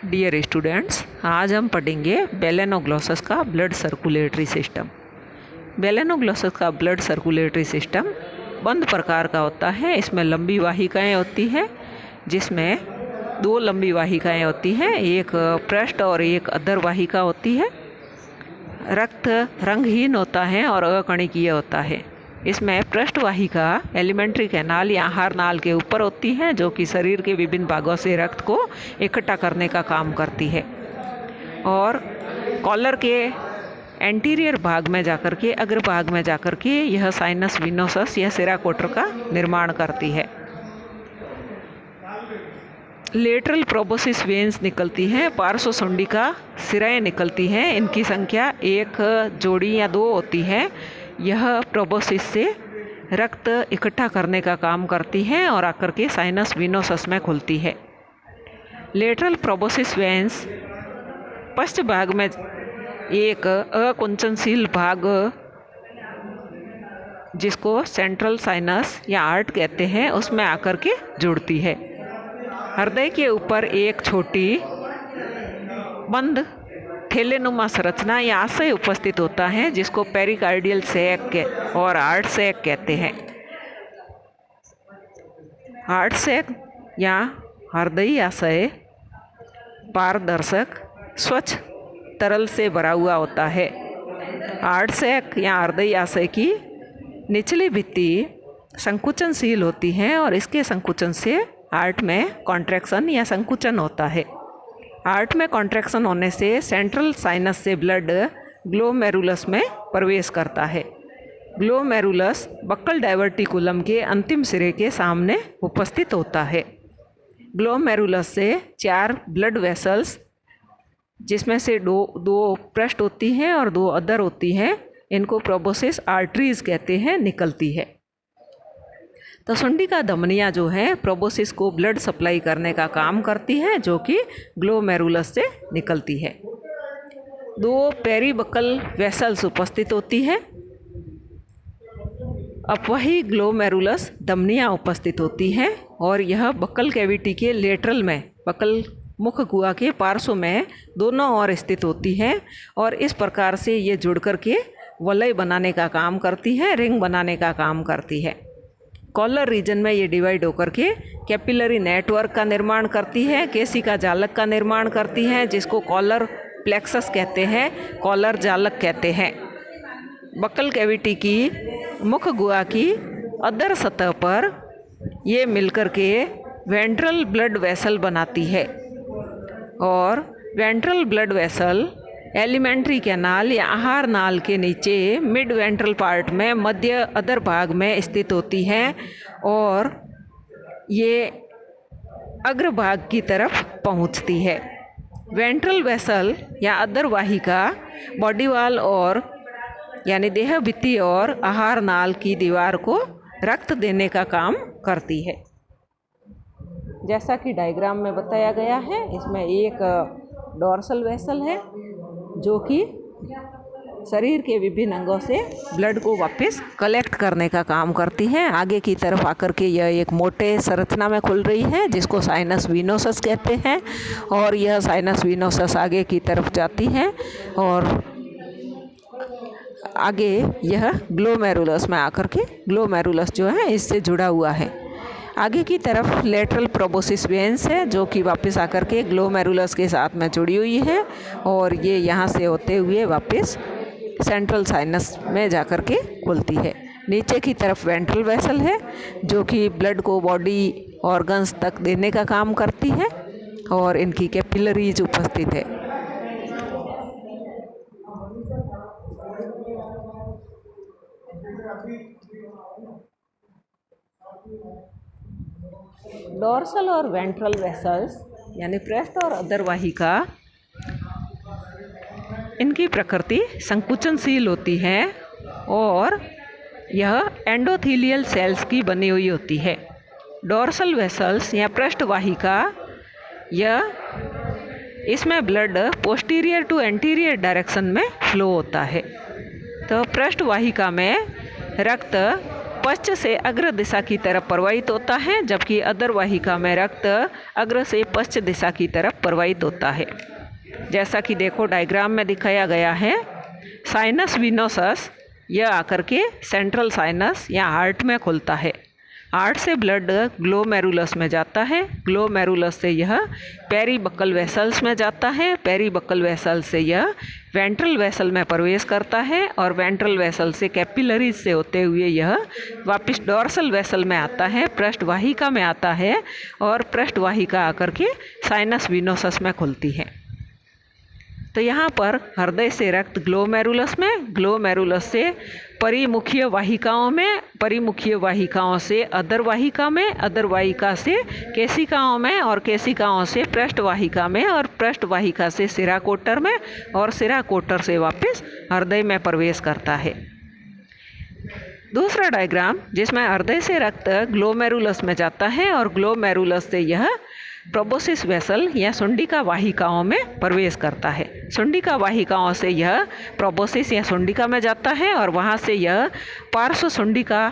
Dear students, आज हम पढ़ेंगे बेलेनोग्लोसस का ब्लड सर्कुलेटरी सिस्टम। बेलेनोग्लोसस का ब्लड सर्कुलेटरी सिस्टम बंद प्रकार का होता है। इसमें लंबी वाहिकाएं होती हैं, जिसमें दो लंबी वाहिकाएं होती हैं, एक पृष्ठ और एक अधर वाहिका होती है। रक्त रंगहीन होता है और अकणिकीय होता है। इसमें पृष्ठ वाहिका एलिमेंट्री कैनाल या आहार नाल के ऊपर होती है, जो कि शरीर के विभिन्न भागों से रक्त को इकट्ठा करने का काम करती है और कॉलर के एंटीरियर भाग में जाकर के, अग्र भाग में जाकर के यह साइनस विनोसस या सिरा कोटर का निर्माण करती है। लेटरल प्रोबोसिस वेन्स निकलती हैं, पार्श्व सुंडिका सिराएं निकलती हैं। इनकी संख्या एक जोड़ी या दो होती है। यह प्रोबोसिस से रक्त इकट्ठा करने का काम करती है और आकर के साइनस विनोसस में खुलती है। लेटरल प्रोबोसिस वेन्स पश्च भाग में एक अकुंचनशील भाग, जिसको सेंट्रल साइनस या आर्ट कहते हैं, उसमें आकर के जुड़ती है। हृदय के ऊपर एक छोटी बंद थैलेनुमा संरचना या आशय उपस्थित होता है, जिसको पेरिकार्डियल सैक और हार्ट सैक कहते हैं। हार्ट सैक या हृदयी आशय पारदर्शक स्वच्छ तरल से भरा हुआ होता है। हार्ट सैक या हृदयी आशय की निचली भित्ति संकुचनशील होती है और इसके संकुचन से हार्ट में कॉन्ट्रैक्शन या संकुचन होता है। हार्ट में कॉन्ट्रैक्शन होने से सेंट्रल साइनस से ब्लड ग्लोमेरुलस में प्रवेश करता है। ग्लोमेरुलस बक्कल डायवर्टिकुलम के अंतिम सिरे के सामने उपस्थित होता है। ग्लोमेरुलस से 4 ब्लड वेसल्स, जिसमें से दो पृष्ठ होती हैं और 2 अधर होती हैं, इनको प्रोबोसिस आर्टरीज कहते हैं, निकलती है। तो सुंडिका धमनियाँ जो है प्रोबोसिस को ब्लड सप्लाई करने का काम करती है, जो कि ग्लोमेरुलस से निकलती है। 2 पेरीबक्कल वेसल्स उपस्थित होती है। अब वही ग्लोमेरुलस धमनियाँ उपस्थित होती हैं और यह बक्कल कैविटी के लेटरल में, बक्कल मुख गुहा के पार्श्व में दोनों ओर स्थित होती है और इस प्रकार से ये जुड़ कर के वलय बनाने का काम करती है, रिंग बनाने का काम करती है। कॉलर रीजन में ये डिवाइड होकर के कैपिलरी नेटवर्क का निर्माण करती है, केशिका जालक का निर्माण करती है, जिसको कॉलर प्लेक्सस कहते हैं, कॉलर जालक कहते हैं। बक्कल कैविटी की मुख गुहा की अधर सतह पर ये मिलकर के वेंट्रल ब्लड वेसल बनाती है और ventral blood vessel alimentary canal या आहार नाल के नीचे मिड वेंट्रल पार्ट में मध्य अधर भाग में स्थित होती है और ये अग्र भाग की तरफ पहुंचती है। वेंट्रल वेसल या अधर वाहिका बॉडी वॉल और यानी देह भित्ति और आहार नाल की दीवार को रक्त देने का काम करती है। जैसा कि डायग्राम में बताया गया है, इसमें एक डोर्सल वेसल है, जो कि शरीर के विभिन्न अंगों से ब्लड को वापस कलेक्ट करने का काम करती है। आगे की तरफ आकर के यह एक मोटे संरचना में खुल रही है, जिसको साइनस विनोसस कहते हैं और यह साइनस विनोसस आगे की तरफ जाती है और आगे यह ग्लोमेरुलस में आकर के, ग्लोमेरुलस जो है इससे जुड़ा हुआ है। आगे की तरफ लेटरल प्रोबोसिस वेन्स है, जो कि वापस आकर के ग्लोमेरुलस के साथ में जुड़ी हुई है और ये यहाँ से होते हुए वापस सेंट्रल साइनस में जाकर के खुलती है। नीचे की तरफ वेंट्रल वेसल है, जो कि ब्लड को बॉडी ऑर्गन्स तक देने का काम करती है और इनकी कैपिलरीज उपस्थित है। डोर्सल और वेंट्रल वेसल्स यानी पृष्ठ और अधर वाहिका, इनकी प्रकृति संकुचनशील होती है और यह एंडोथीलियल सेल्स की बनी हुई होती है। डोर्सल वेसल्स या पृष्ठ वाहिका, इसमें blood posterior to anterior direction में फ्लो होता है। तो पृष्ठ वाहिका में रक्त पश्च से अग्र दिशा की तरफ प्रवाहित होता है, जबकि अधर वाहिका में रक्त अग्र से पश्च दिशा की तरफ प्रवाहित होता है। जैसा कि देखो डायग्राम में दिखाया गया है, साइनस विनोसस यह आकर के सेंट्रल साइनस या हार्ट में खुलता है। हार्ट से ब्लड ग्लोमेरुलस में जाता है, ग्लोमेरुलस से यह पेरीबक्कल वेसल्स में जाता है, पेरीबक्कल वेसल से यह वेंट्रल वेसल में प्रवेश करता है और वेंट्रल वेसल से कैपिलरीज से होते हुए यह वापस डॉर्सल वेसल में आता है, पृष्ठवाहिका में आता है और पृष्ठवाहिका आकर के साइनस विनोसस में खुलती है। तो यहाँ पर हृदय से रक्त ग्लोमेरुलस में, ग्लोमेरुलस से परिमुखीय वाहिकाओं में, परिमुखीय वाहिकाओं से अधर वाहिका में, अधर वाहिका से केशिकाओं में और केशिकाओं से पृष्ठवाहिका में और पृष्ठवाहिका से सिराकोटर में और सिराकोटर से वापस हृदय में प्रवेश करता है। दूसरा डायग्राम जिसमें हृदय से रक्त ग्लोमेरुलस में जाता है और ग्लोमेरुलस से यह प्रोबोसिस वेसल या सुंडिका वाहिकाओं में प्रवेश करता है। सुंडिका वाहिकाओं से यह प्रोबोसिस या सुंडिका में जाता है और वहाँ से यह पार्श्व सुंडिका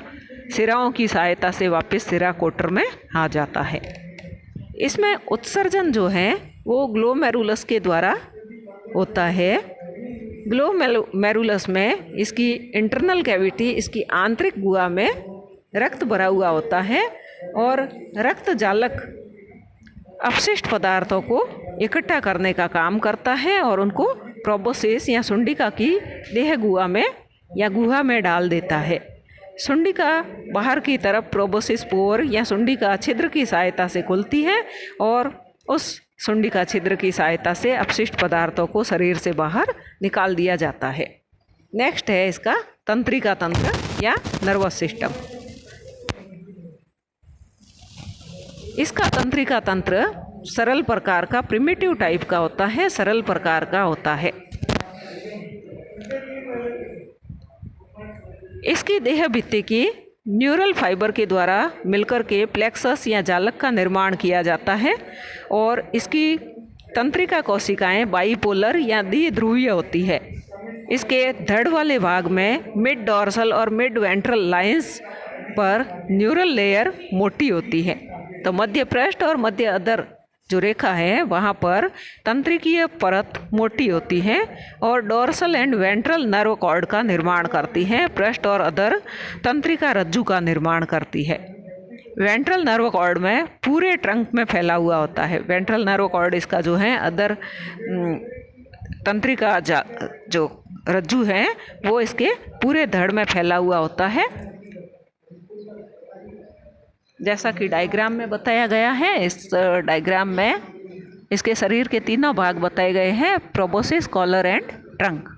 सिराओं की सहायता से वापस सिराकोटर में आ जाता है। इसमें उत्सर्जन जो है वो ग्लोमेरुलस के द्वारा होता है। ग्लोमेरुलस में इसकी इंटरनल कैविटी, इसकी आंतरिक गुहा में रक्त भरा हुआ होता है और रक्त जालक अपशिष्ट पदार्थों को इकट्ठा करने का काम करता है और उनको प्रोबोसिस या सुंडिका की देह गुहा में या गुहा में डाल देता है। सुंडिका बाहर की तरफ प्रोबोसिस पोर या सुंडिका छिद्र की सहायता से खुलती है और उस सुंडिका छिद्र की सहायता से अपशिष्ट पदार्थों को शरीर से बाहर निकाल दिया जाता है। नेक्स्ट है इसका तंत्रिका तंत्र या नर्वस सिस्टम। इसका तंत्रिका तंत्र सरल प्रकार का, प्रिमिटिव टाइप का होता है, सरल प्रकार का होता है। इसकी देह भित्ति की न्यूरल फाइबर के द्वारा मिलकर के प्लेक्सस या जालक का निर्माण किया जाता है और इसकी तंत्रिका कोशिकाएं बाइपोलर या द्विध्रुवीय होती है। इसके धड़ वाले भाग में मिड डॉर्सल और मिड वेंट्रल लाइंस पर न्यूरल लेयर मोटी होती है। तो मध्य पृष्ठ और मध्य अधर जो रेखा है वहाँ पर तंत्रिकीय परत मोटी होती है और dorsal and ventral nerve cord का निर्माण करती है। पृष्ठ और अधर तंत्रिका रज्जु का निर्माण करती है। वेंट्रल नर्व कॉर्ड में पूरे ट्रंक में फैला हुआ होता है। वेंट्रल नर्व कॉर्ड इसका जो है अधर तंत्रिका जो रज्जु है वो इसके पूरे धड़ में फैला हुआ होता है। जैसा कि डायग्राम में बताया गया है, इस डायग्राम में इसके शरीर के तीनों भाग बताए गए हैं, प्रोबोसिस, कॉलर एंड ट्रंक।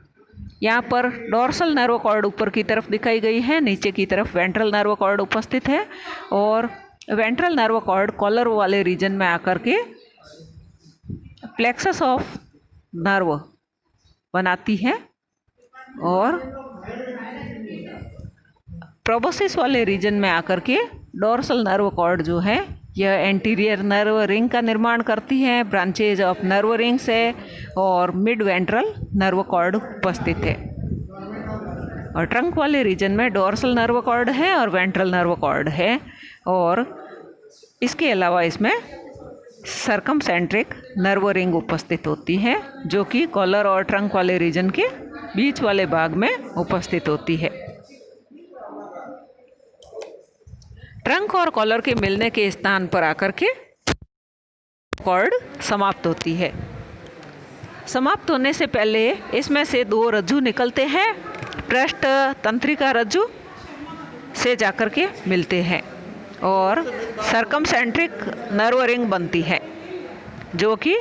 यहाँ पर डोर्सल नर्व कॉर्ड ऊपर की तरफ दिखाई गई है, नीचे की तरफ वेंट्रल नर्व कॉर्ड उपस्थित है और वेंट्रल नर्व कॉर्ड कॉलर वाले रीजन में आकर के प्लेक्सस ऑफ नर्व बनाती है और प्रोबोसिस वाले रीजन में आकर के डोर्सल नर्व कॉर्ड जो है यह एंटीरियर नर्व रिंग का निर्माण करती है, ब्रांचेज ऑफ नर्व रिंग्स है और मिड वेंट्रल नर्व कॉर्ड उपस्थित है। और ट्रंक वाले रीजन में डोर्सल नर्व कॉर्ड है और वेंट्रल नर्व कॉर्ड है और इसके अलावा इसमें सर्कमसेंट्रिक नर्व रिंग उपस्थित होती है जो कि कॉलर और ट्रंक वाले रीजन के बीच वाले भाग में उपस्थित होती है। ट्रंक और कॉलर के मिलने के स्थान पर आकर के कॉर्ड समाप्त होती है। समाप्त होने से पहले इसमें से दो रज्जु निकलते हैं, पृष्ठ तंत्रिका रज्जु से जाकर के मिलते हैं और सर्कमसेंट्रिक नर्व रिंग बनती है जो कि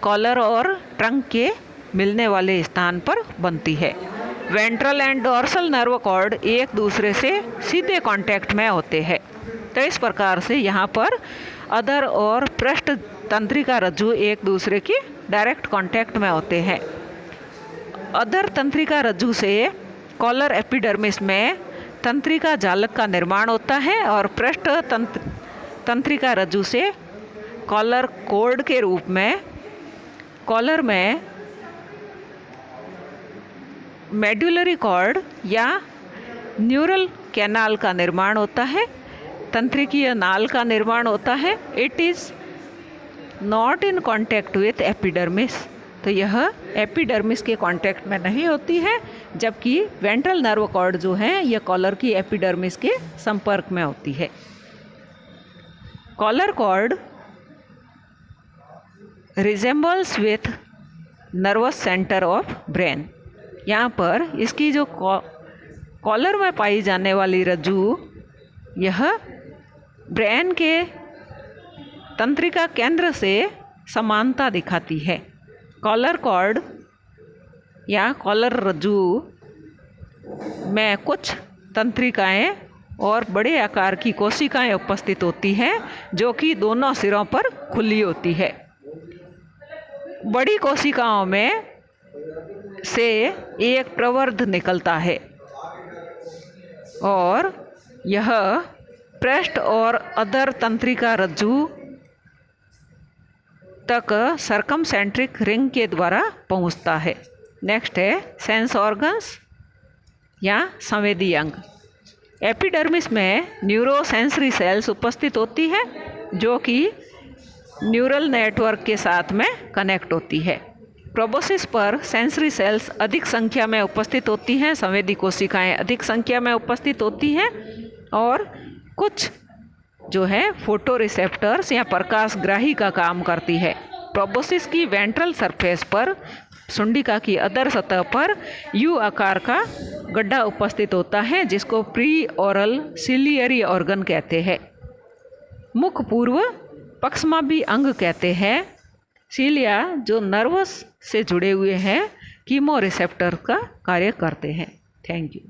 कॉलर और ट्रंक के मिलने वाले स्थान पर बनती है। Ventral and dorsal nerve cord एक दूसरे से सीधे कांटेक्ट में होते हैं। तो इस प्रकार से यहाँ पर अधर और पृष्ठ तंत्रिका रज्जु एक दूसरे की डायरेक्ट कांटेक्ट में होते हैं। अधर तंत्रिका रज्जु से कॉलर एपिडर्मिस में तंत्रिका जालक का निर्माण होता है और पृष्ठ तंत्रिका रज्जु से कॉलर कोर्ड के रूप में कॉलर में मेड्युलरी कॉर्ड या न्यूरल कैनाल का निर्माण होता है, तंत्रिकीय नाल का निर्माण होता है। It is not in contact with epidermis, तो यह एपिडर्मिस के कांटेक्ट में नहीं होती है, जबकि वेंट्रल नर्व कॉर्ड जो है यह कॉलर की एपिडर्मिस के संपर्क में होती है। Collar cord resembles with nervous centre of brain. यहाँ पर इसकी जो कॉलर में पाई जाने वाली रज्जु यह ब्रेन के तंत्रिका केंद्र से समानता दिखाती है। कॉलर कॉर्ड या कॉलर रज्जु में कुछ तंत्रिकाएं और बड़े आकार की कोशिकाएं उपस्थित होती हैं जो कि दोनों सिरों पर खुली होती है। बड़ी कोशिकाओं में से एक प्रवर्ध निकलता है और यह पृष्ठ और अधर तंत्रिका रज्जु तक सर्कमसेंट्रिक रिंग के द्वारा पहुंचता है। नेक्स्ट है सेंस ऑर्गन्स या संवेदी अंग। एपिडर्मिस में न्यूरोसेंसरी सेल्स उपस्थित होती है जो कि न्यूरल नेटवर्क के साथ में कनेक्ट होती है। प्रोबोसिस पर सेंसरी सेल्स अधिक संख्या में उपस्थित होती हैं, संवेदी कोशिकाएं अधिक संख्या में उपस्थित होती हैं और कुछ जो है फोटो रिसेप्टर्स या प्रकाशग्राही का काम करती है। प्रोबोसिस की वेंट्रल सरफेस पर सुंडिका की अधर सतह पर यू आकार का गड्ढा उपस्थित होता है जिसको प्री ओरल सिलियरी ऑर्गन कहते हैं। मुख पूर्व पक्षमापी अंग कहते हैं। सीलिया जो नर्वस से जुड़े हुए हैं कीमो रिसेप्टर का कार्य करते हैं। Thank you.